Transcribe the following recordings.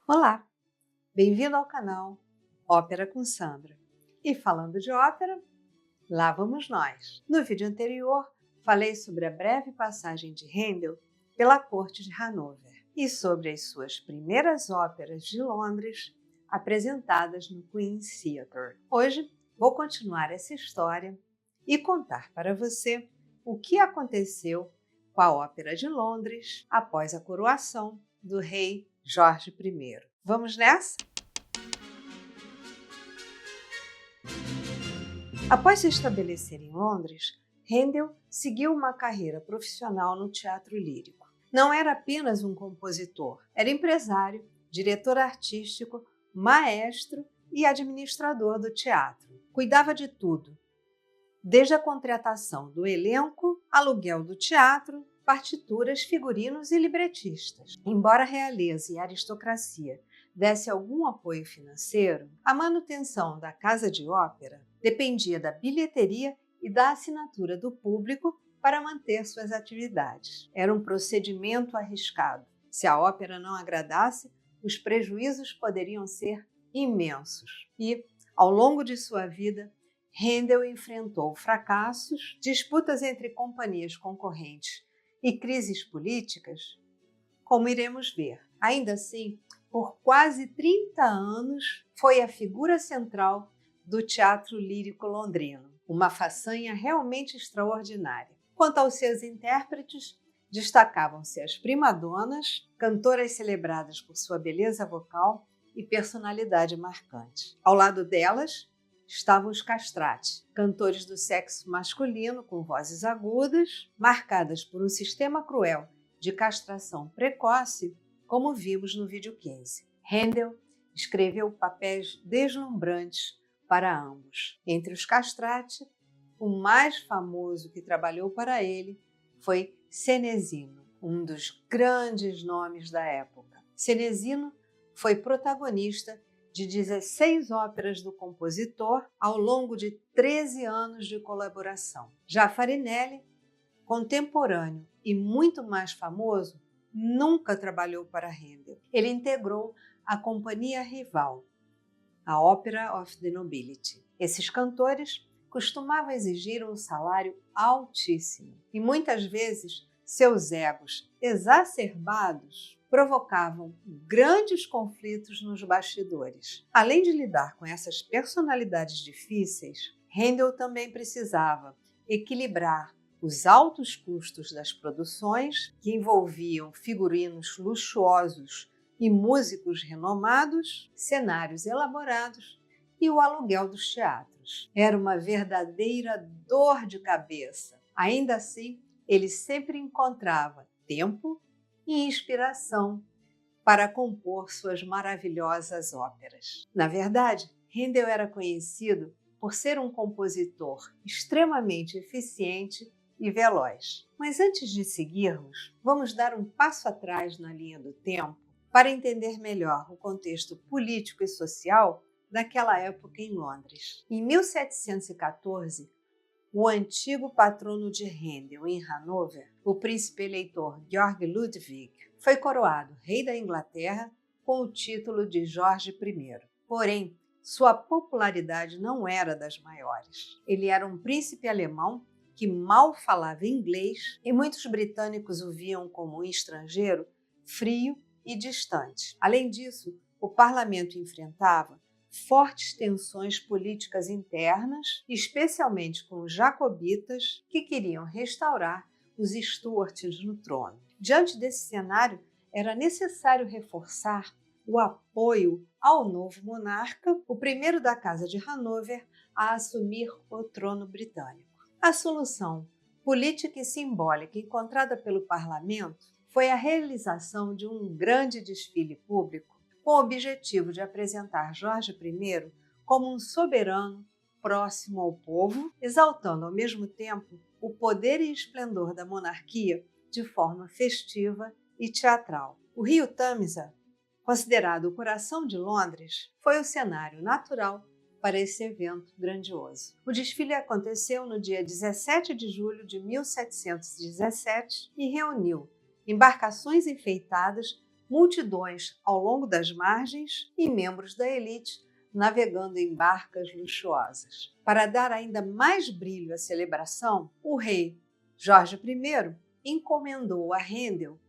Olá, bem-vindo ao canal Ópera com Sandra. E falando de ópera, lá vamos nós. No vídeo anterior, falei sobre a breve passagem de Handel pela corte de Hanover e sobre as suas primeiras óperas de Londres apresentadas no Queen's Theatre. Hoje vou continuar essa história e contar para você o que aconteceu com a Ópera de Londres após a coroação do rei Jorge I. Vamos nessa? Após se estabelecer em Londres, Handel seguiu uma carreira profissional no teatro lírico. Não era apenas um compositor, era empresário, diretor artístico, maestro e administrador do teatro. Cuidava de tudo, desde a contratação do elenco, aluguel do teatro, partituras, figurinos e libretistas. Embora a realeza e a aristocracia desse algum apoio financeiro, a manutenção da casa de ópera dependia da bilheteria e da assinatura do público para manter suas atividades. Era um procedimento arriscado. Se a ópera não agradasse, os prejuízos poderiam ser imensos. E, ao longo de sua vida, Handel enfrentou fracassos, disputas entre companhias concorrentes e crises políticas, como iremos ver. Ainda assim, por quase 30 anos, foi a figura central do teatro lírico londrino, uma façanha realmente extraordinária. Quanto aos seus intérpretes, destacavam-se as primadonas, cantoras celebradas por sua beleza vocal e personalidade marcante. Ao lado delas, estavam os castrati, cantores do sexo masculino com vozes agudas, marcadas por um sistema cruel de castração precoce, como vimos no vídeo 15. Handel escreveu papéis deslumbrantes para ambos. Entre os castrati, o mais famoso que trabalhou para ele foi Senesino, um dos grandes nomes da época. Senesino foi protagonista de 16 óperas do compositor ao longo de 13 anos de colaboração. Já Farinelli, contemporâneo e muito mais famoso, nunca trabalhou para Handel. Ele integrou a companhia rival, a Opera of the Nobility. Esses cantores costumavam exigir um salário altíssimo e muitas vezes seus egos exacerbados provocavam grandes conflitos nos bastidores. Além de lidar com essas personalidades difíceis, Handel também precisava equilibrar os altos custos das produções, que envolviam figurinos luxuosos e músicos renomados, cenários elaborados e o aluguel dos teatros. Era uma verdadeira dor de cabeça. Ainda assim, ele sempre encontrava tempo e inspiração para compor suas maravilhosas óperas. Na verdade, Handel era conhecido por ser um compositor extremamente eficiente e veloz. Mas antes de seguirmos, vamos dar um passo atrás na linha do tempo para entender melhor o contexto político e social daquela época em Londres. Em 1714, o antigo patrono de Handel em Hanover, o príncipe eleitor Georg Ludwig, foi coroado rei da Inglaterra com o título de Jorge I. Porém, sua popularidade não era das maiores. Ele era um príncipe alemão que mal falava inglês e muitos britânicos o viam como um estrangeiro frio e distante. Além disso, o parlamento enfrentava fortes tensões políticas internas, especialmente com os jacobitas, que queriam restaurar os Stuarts no trono. Diante desse cenário, era necessário reforçar o apoio ao novo monarca, o primeiro da Casa de Hanover a assumir o trono britânico. A solução política e simbólica encontrada pelo parlamento foi a realização de um grande desfile público com o objetivo de apresentar Jorge I como um soberano próximo ao povo, exaltando ao mesmo tempo o poder e esplendor da monarquia de forma festiva e teatral. O rio Tâmisa, considerado o coração de Londres, foi o cenário natural para esse evento grandioso. O desfile aconteceu no dia 17 de julho de 1717 e reuniu embarcações enfeitadas multidões ao longo das margens e membros da elite navegando em barcas luxuosas. Para dar ainda mais brilho à celebração, o rei Jorge I encomendou a Handel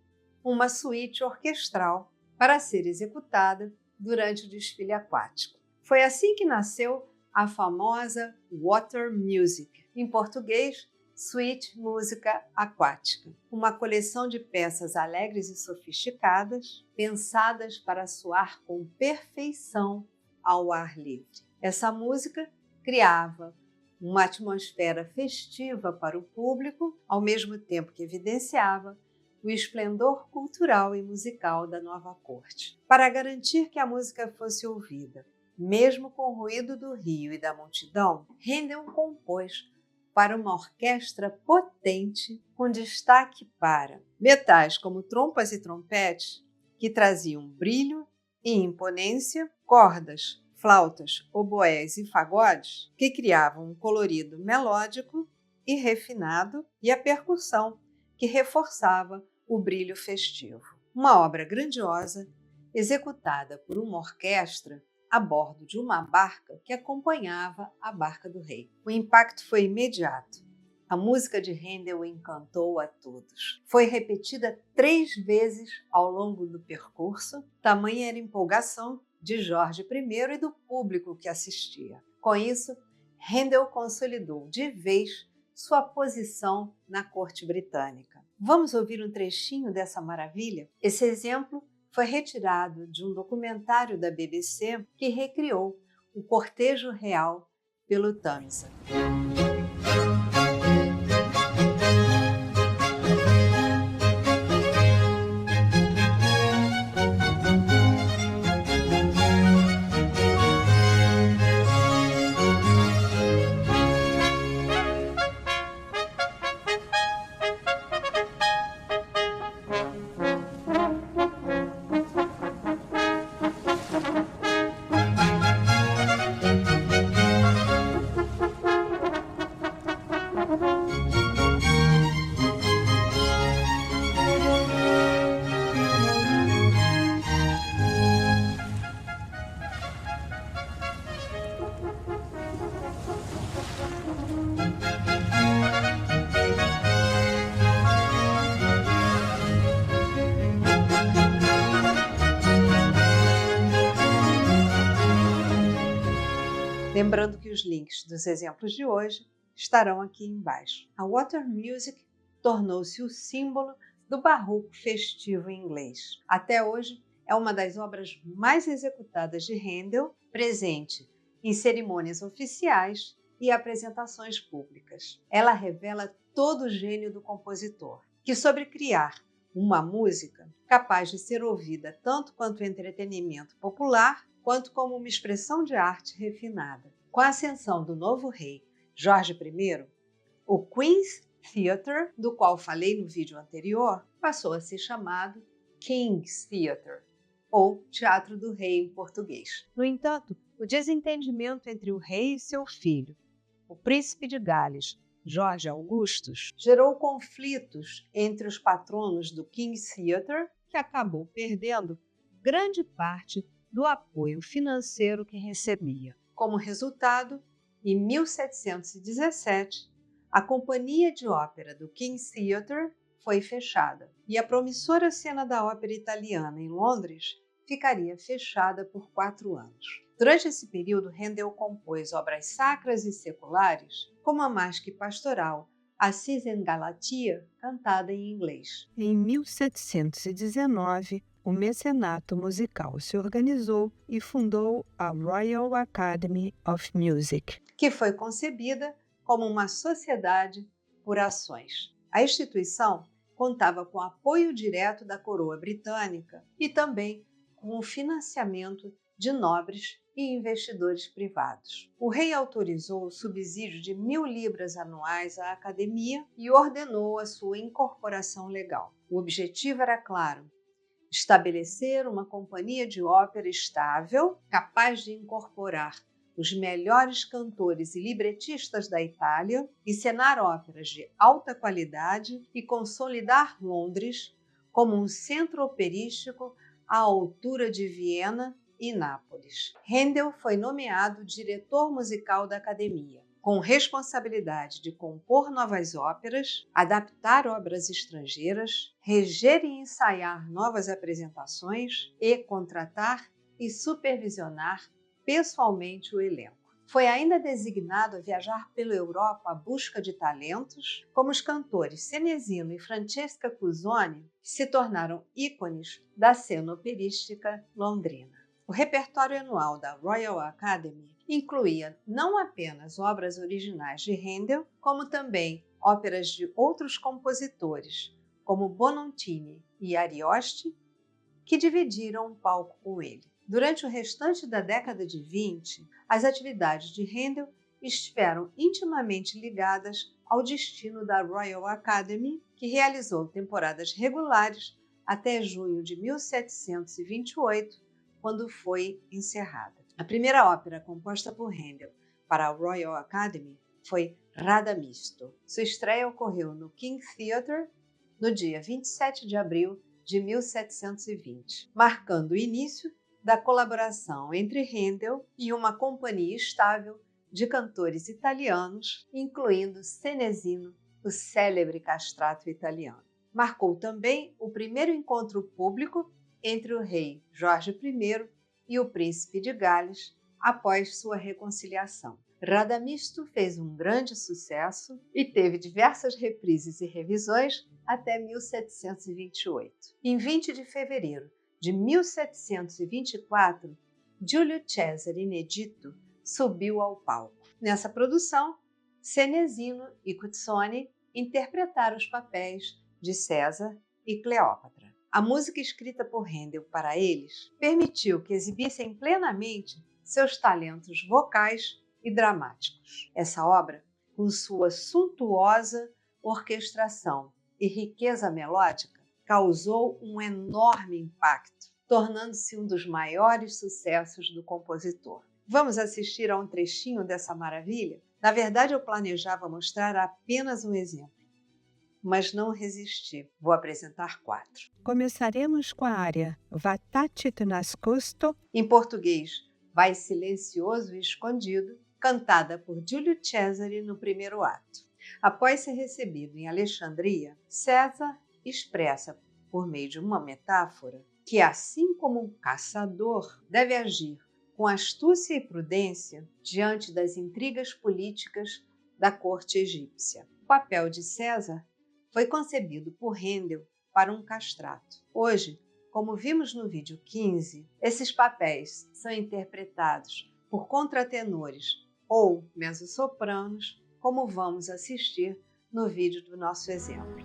uma suíte orquestral para ser executada durante o desfile aquático. Foi assim que nasceu a famosa Water Music, em português, Suite Música Aquática, uma coleção de peças alegres e sofisticadas, pensadas para soar com perfeição ao ar livre. Essa música criava uma atmosfera festiva para o público, ao mesmo tempo que evidenciava o esplendor cultural e musical da nova corte. Para garantir que a música fosse ouvida, mesmo com o ruído do rio e da multidão, Handel compôs para uma orquestra potente, com destaque para metais como trompas e trompetes, que traziam brilho e imponência, cordas, flautas, oboés e fagodes, que criavam um colorido melódico e refinado, e a percussão, que reforçava o brilho festivo. Uma obra grandiosa, executada por uma orquestra a bordo de uma barca que acompanhava a barca do rei. O impacto foi imediato. A música de Handel encantou a todos. Foi repetida 3 vezes ao longo do percurso, tamanha era a empolgação de Jorge I e do público que assistia. Com isso, Handel consolidou de vez sua posição na corte britânica. Vamos ouvir um trechinho dessa maravilha? Esse exemplo foi retirado de um documentário da BBC que recriou o cortejo real pelo Tamisa. Lembrando que os links dos exemplos de hoje estarão aqui embaixo. A Water Music tornou-se o símbolo do barroco festivo inglês. Até hoje, é uma das obras mais executadas de Handel, presente em cerimônias oficiais e apresentações públicas. Ela revela todo o gênio do compositor, que soube criar uma música capaz de ser ouvida tanto quanto entretenimento popular, quanto como uma expressão de arte refinada. Com a ascensão do novo rei, Jorge I, o Queen's Theatre, do qual falei no vídeo anterior, passou a ser chamado King's Theatre, ou Teatro do Rei em português. No entanto, o desentendimento entre o rei e seu filho, o príncipe de Gales, Jorge Augustus, gerou conflitos entre os patronos do King's Theatre, que acabou perdendo grande parte do apoio financeiro que recebia. Como resultado, em 1717, a Companhia de Ópera do King's Theatre foi fechada e a promissora Cena da Ópera Italiana em Londres ficaria fechada por 4 anos. Durante esse período, Handel compôs obras sacras e seculares, como a mais que pastoral Assis en Galatia, cantada em inglês. Em 1719, o mecenato musical se organizou e fundou a Royal Academy of Music, que foi concebida como uma sociedade por ações. A instituição contava com apoio direto da coroa britânica e também com o financiamento de nobres e investidores privados. O rei autorizou o subsídio de 1.000 libras anuais à academia e ordenou a sua incorporação legal. O objetivo era claro: estabelecer uma companhia de ópera estável, capaz de incorporar os melhores cantores e libretistas da Itália, encenar óperas de alta qualidade e consolidar Londres como um centro operístico à altura de Viena e Nápoles. Handel foi nomeado diretor musical da Academia, com responsabilidade de compor novas óperas, adaptar obras estrangeiras, reger e ensaiar novas apresentações e contratar e supervisionar pessoalmente o elenco. Foi ainda designado a viajar pela Europa à busca de talentos, como os cantores Senesino e Francesca Cuzzoni, que se tornaram ícones da cena operística londrina. O repertório anual da Royal Academy incluía não apenas obras originais de Handel, como também óperas de outros compositores, como Bononcini e Ariosti, que dividiram o palco com ele. Durante o restante da década de 20, as atividades de Handel estiveram intimamente ligadas ao destino da Royal Academy, que realizou temporadas regulares até junho de 1728, quando foi encerrada. A primeira ópera composta por Handel para a Royal Academy foi Radamisto. Sua estreia ocorreu no King Theatre no dia 27 de abril de 1720, marcando o início da colaboração entre Handel e uma companhia estável de cantores italianos, incluindo Senesino, o célebre castrato italiano. Marcou também o primeiro encontro público entre o rei Jorge I e o príncipe de Gales após sua reconciliação. Radamisto fez um grande sucesso e teve diversas reprises e revisões até 1728. Em 20 de fevereiro de 1724, Giulio Cesare Inedito subiu ao palco. Nessa produção, Senesino e Cuzzoni interpretaram os papéis de César e Cleópatra. A música escrita por Handel para eles permitiu que exibissem plenamente seus talentos vocais e dramáticos. Essa obra, com sua suntuosa orquestração e riqueza melódica, causou um enorme impacto, tornando-se um dos maiores sucessos do compositor. Vamos assistir a um trechinho dessa maravilha? Na verdade, eu planejava mostrar apenas um exemplo, mas não resisti. Vou apresentar 4. Começaremos com a área Va tacit nascosto, em português, Vai silencioso e escondido, cantada por Giulio Cesare no primeiro ato. Após ser recebido em Alexandria, César expressa, por meio de uma metáfora, que assim como um caçador deve agir com astúcia e prudência diante das intrigas políticas da corte egípcia. O papel de César foi concebido por Handel para um castrato. Hoje, como vimos no vídeo 15, esses papéis são interpretados por contratenores ou mezzosopranos, como vamos assistir no vídeo do nosso exemplo.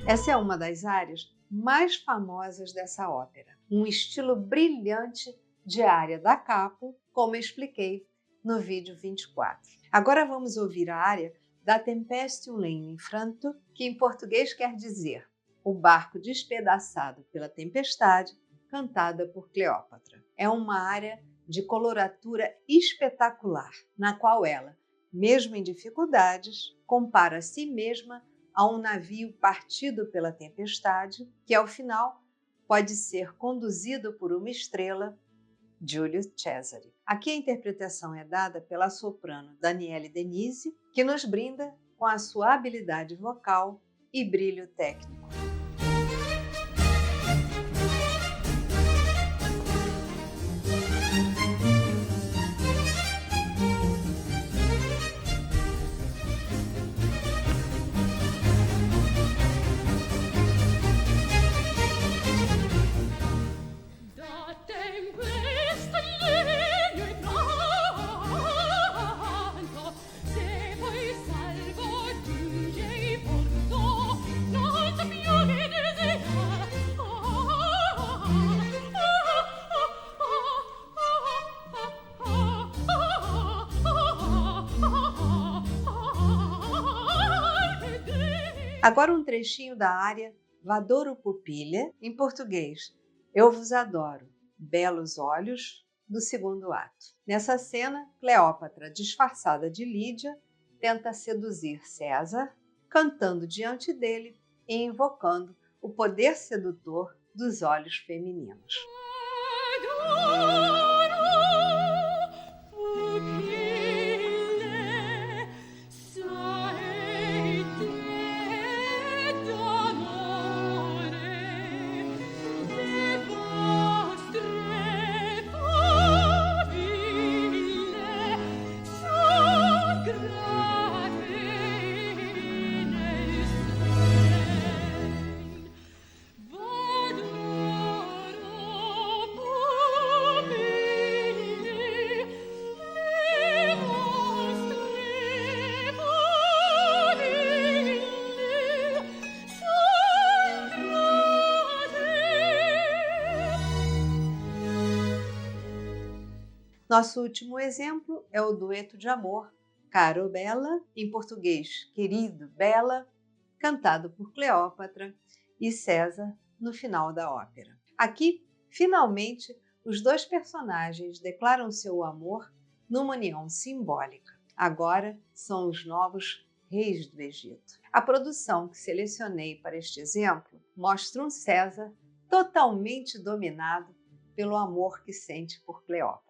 Essa é uma das áreas mais famosas dessa ópera, um estilo brilhante de área da capo, como expliquei no vídeo 24. Agora vamos ouvir a área da Tempestium in Infranto, que em português quer dizer o barco despedaçado pela tempestade, cantada por Cleópatra. É uma área de coloratura espetacular, na qual ela, mesmo em dificuldades, compara a si mesma a um navio partido pela tempestade, que ao final pode ser conduzido por uma estrela, Giulio Cesare. Aqui a interpretação é dada pela soprano Daniele Denise, que nos brinda com a sua habilidade vocal e brilho técnico. Agora um trechinho da área Vadoro Pupilha, em português, Eu vos adoro, belos olhos, do segundo ato. Nessa cena, Cleópatra, disfarçada de Lídia, tenta seduzir César, cantando diante dele e invocando o poder sedutor dos olhos femininos. Nosso último exemplo é o dueto de amor, Caro Bella, em português, Querido Bella, cantado por Cleópatra e César no final da ópera. Aqui, finalmente, os dois personagens declaram seu amor numa união simbólica. Agora são os novos reis do Egito. A produção que selecionei para este exemplo mostra um César totalmente dominado pelo amor que sente por Cleópatra.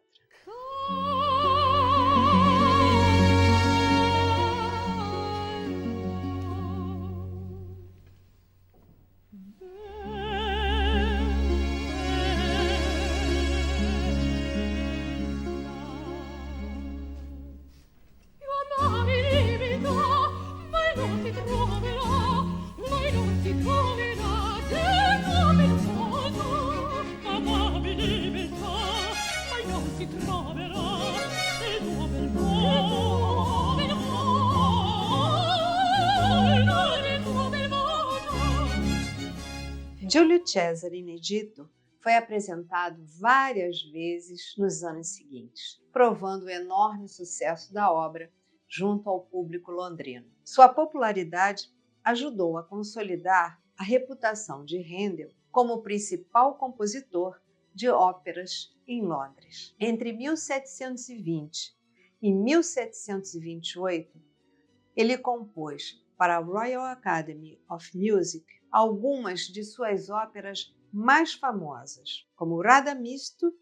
Giulio Cesare in Egitto foi apresentado várias vezes nos anos seguintes, provando o enorme sucesso da obra junto ao público londrino. Sua popularidade ajudou a consolidar a reputação de Handel como o principal compositor de óperas em Londres. Entre 1720 e 1728, ele compôs para a Royal Academy of Music algumas de suas óperas mais famosas, como Radamisto,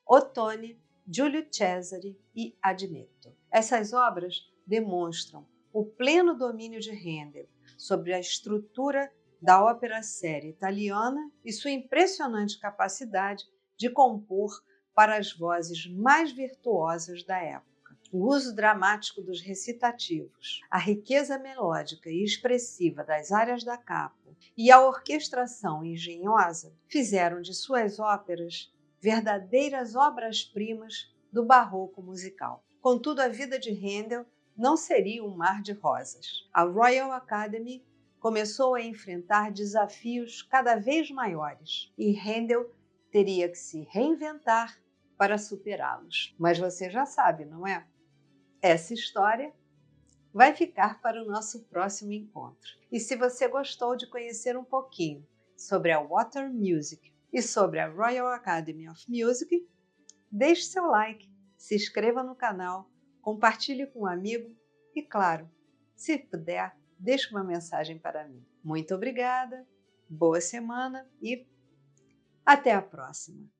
Ottone, Giulio Cesare e Admetto. Essas obras demonstram o pleno domínio de Handel sobre a estrutura da ópera séria italiana e sua impressionante capacidade de compor para as vozes mais virtuosas da época. O uso dramático dos recitativos, a riqueza melódica e expressiva das áreas da capo e a orquestração engenhosa fizeram de suas óperas verdadeiras obras-primas do barroco musical. Contudo, a vida de Handel não seria um mar de rosas. A Royal Academy começou a enfrentar desafios cada vez maiores e Handel teria que se reinventar para superá-los. Mas você já sabe, não é? Essa história vai ficar para o nosso próximo encontro. E se você gostou de conhecer um pouquinho sobre a Water Music e sobre a Royal Academy of Music, deixe seu like, se inscreva no canal, compartilhe com um amigo e, claro, se puder, deixe uma mensagem para mim. Muito obrigada, boa semana e até a próxima!